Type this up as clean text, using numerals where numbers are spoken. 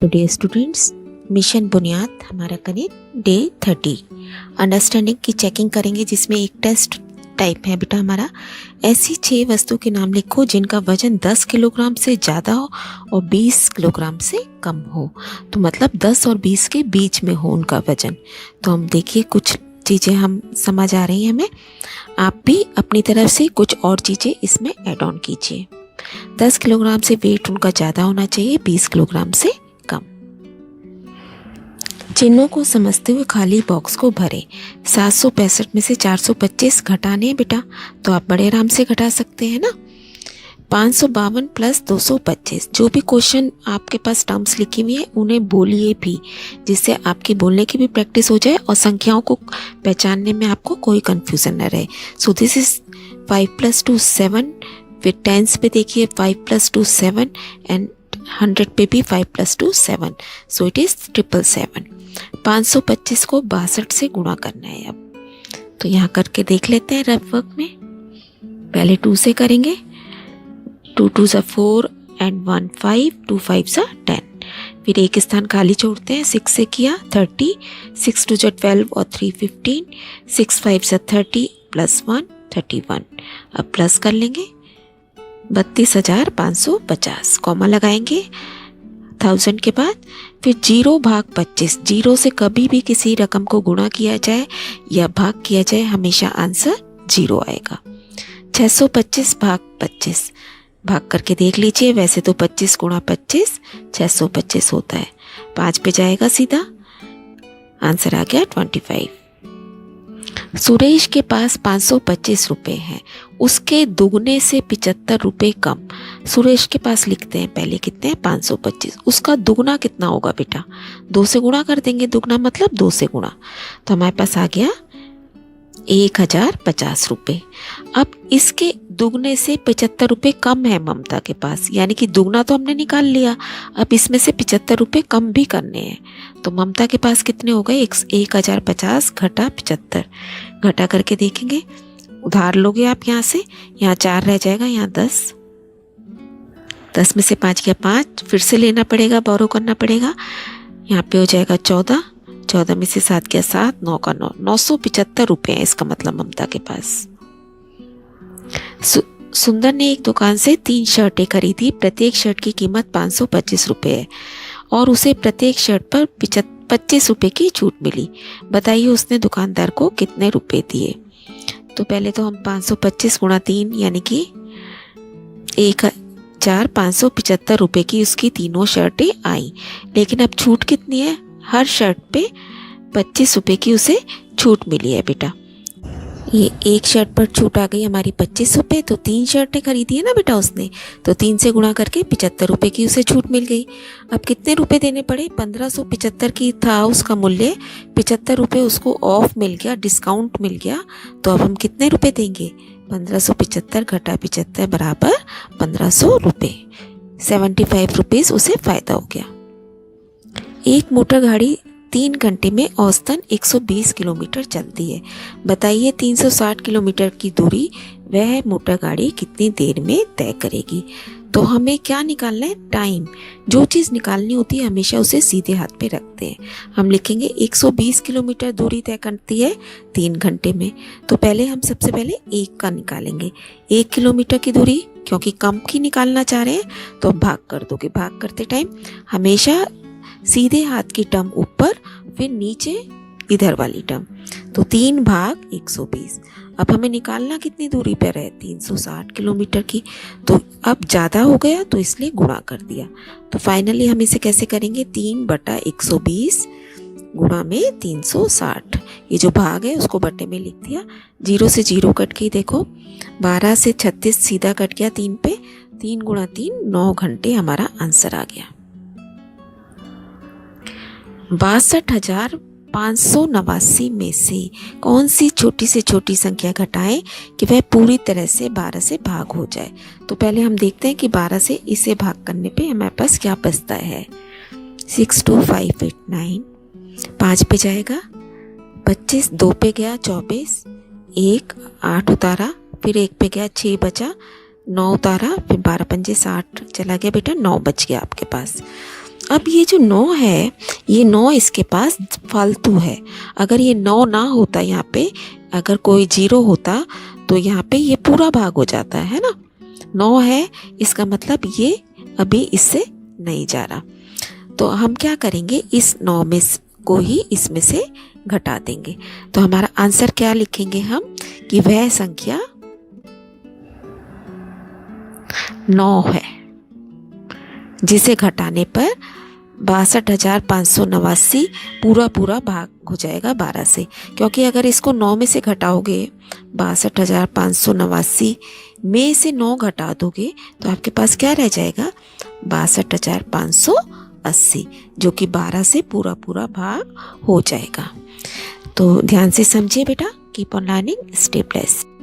Today students, mission बुनियाद हमारा करें डे 30 अंडरस्टैंडिंग की चेकिंग करेंगे, जिसमें एक टेस्ट टाइप है बेटा हमारा। ऐसी 6 वस्तु के नाम लिखो जिनका वजन 10 किलोग्राम से ज़्यादा हो और 20 किलोग्राम से कम हो। तो मतलब 10 और 20 के बीच में हो उनका वजन। तो हम देखिए कुछ चीज़ें हम समझ आ रही हैं हमें, आप भी अपनी तरफ से कुछ और चीज़ें इसमें ऐड ऑन कीजिए। 10 किलोग्राम से वेट उनका ज़्यादा होना चाहिए, 20 किलोग्राम से कम। चिन्हों को समझते हुए खाली बॉक्स को भरें। 765 में से 425 घटाने बेटा, तो आप बड़े आराम से घटा सकते हैं ना। 552 प्लस 225, जो भी क्वेश्चन आपके पास टर्म्स लिखी हुई है उन्हें बोलिए भी, जिससे आपकी बोलने की भी प्रैक्टिस हो जाए और संख्याओं को पहचानने में आपको कोई कंफ्यूजन न रहे। सो दिस इज 5 + 2 7, फिर टेंस पे देखिए 5 + 2 7 एंड 100 पे भी 5 + 2 7, सो इट इज 777। 525 को 62 से गुणा करना है। अब तो यहाँ करके देख लेते हैं रफ वर्क में। पहले 2 से करेंगे, 2 2 = 4 एंड 1 5, 2 5 = 10। फिर एक स्थान खाली छोड़ते हैं, 6 से किया 30, 6 2 = 12 और 3 15, 6 5 = 30 + 1 31। अब प्लस कर लेंगे 32,550, कॉमा लगाएंगे 1000 के बाद। फिर 0/25, 0 से कभी भी किसी रकम को गुणा किया जाए या भाग किया जाए हमेशा आंसर 0 आएगा। 625/25 भाग करके देख लीजिए, वैसे तो 25 × 25 625 होता है, 5 पे जाएगा सीधा, आंसर आ गया 25। सुरेश के पास 525 रुपये हैं, उसके दुगने से 75 रुपये कम। सुरेश के पास लिखते हैं पहले कितने हैं 525, उसका दुगना कितना होगा बेटा, 2 से गुणा कर देंगे, दुगना मतलब 2 से गुणा, तो हमारे पास आ गया 1050 रुपये। अब इसके दुगने से 75 रुपये कम है ममता के पास, यानी कि दुगना तो हमने निकाल लिया, अब इसमें से 75 रुपये कम भी करने हैं। तो ममता के पास कितने हो गए, 1050 घटा 75, घटा करके देखेंगे, उधार लोगे आप यहाँ से, यहाँ 4 रह जाएगा, यहाँ 10, 10 में से 5 गया 5, फिर से लेना पड़ेगा, बोरो करना पड़ेगा, यहाँ पे हो जाएगा 14, 14 में से 7 गया 7, 9 का 9, 975 रुपये है इसका मतलब ममता के पास। सुंदर ने एक दुकान से 3 शर्टें खरीदी, प्रत्येक शर्ट की कीमत 525 रुपये है और उसे प्रत्येक शर्ट पर 25 रुपये की छूट मिली। बताइए उसने दुकानदार को कितने रुपए दिए। तो पहले तो हम 525 × 3 यानी कि 1575 रुपये की उसकी तीनों शर्टें आई, लेकिन अब छूट कितनी है, हर शर्ट पे 25 रुपये की उसे छूट मिली है बेटा। ये एक शर्ट पर छूट आ गई हमारी 25 रुपये, तो 3 शर्टें खरीदी है ना बेटा उसने, तो 3 से गुणा करके 75 रुपये की उसे छूट मिल गई। अब कितने रुपए देने पड़े, 1575 की था उसका मूल्य, 75 रुपये उसको ऑफ मिल गया, डिस्काउंट मिल गया, तो अब हम कितने रुपए देंगे, 1575 घटा 75 बराबर 1500 रुपये, 75 रुपीज़ उसे फ़ायदा हो गया। एक मोटर गाड़ी 3 घंटे में औसतन 120 किलोमीटर चलती है। बताइए 360 किलोमीटर की दूरी वह मोटर गाड़ी कितनी देर में तय करेगी। तो हमें क्या निकालना है, टाइम। जो चीज़ निकालनी होती है हमेशा उसे सीधे हाथ पे रखते हैं। हम लिखेंगे 120 किलोमीटर दूरी तय करती है 3 घंटे में, तो पहले हम सबसे पहले 1 का निकालेंगे, 1 किलोमीटर की दूरी, क्योंकि कम की निकालना चाह रहे हैं तो भाग कर दोगे। भाग करते टाइम हमेशा सीधे हाथ की टर्म ऊपर, फिर नीचे इधर वाली टर्म, तो 3/120। अब हमें निकालना कितनी दूरी पर है, 360 किलोमीटर की, तो अब ज़्यादा हो गया तो इसलिए गुणा कर दिया। तो फाइनली हम इसे कैसे करेंगे, 3/120 गुणा में 360, ये जो भाग है उसको बट्टे में लिख दिया, 0 से 0 कट गई, देखो 12 से 36 सीधा कट गया 3 पे, 3 × 3 9 घंटे हमारा आंसर आ गया। 62,589 में से कौन सी छोटी से छोटी संख्या घटाएं कि वह पूरी तरह से 12 से भाग हो जाए। तो पहले हम देखते हैं कि 12 से इसे भाग करने पे हमारे पास क्या बचता है, 62589, 5 पे जाएगा 25, 2 पे गया 24, 1 8 उतारा, फिर 1 पे गया 6 बचा, 9 उतारा, फिर 12 पंजे 60 चला गया बेटा, 9 बच गया आपके पास। अब ये जो 9 है, ये 9 इसके पास फालतू है। अगर ये 9 ना होता यहाँ पे, अगर कोई 0 होता तो यहाँ पे ये पूरा भाग हो जाता है ना। 9 है, इसका मतलब ये अभी इससे नहीं जा रहा। तो हम क्या करेंगे, इस 9 में को ही इसमें से घटा देंगे। तो हमारा आंसर क्या लिखेंगे हम, कि वह संख्या 9 है जिसे घटाने पर 62,589 पूरा भाग हो जाएगा 12 से। क्योंकि अगर इसको 9 में से घटाओगे, 62,589 में से 9 घटा दोगे तो आपके पास क्या रह जाएगा, 62,580, जो कि 12 से पूरा भाग हो जाएगा। तो ध्यान से समझिए बेटा, keep on learning, stay blessed.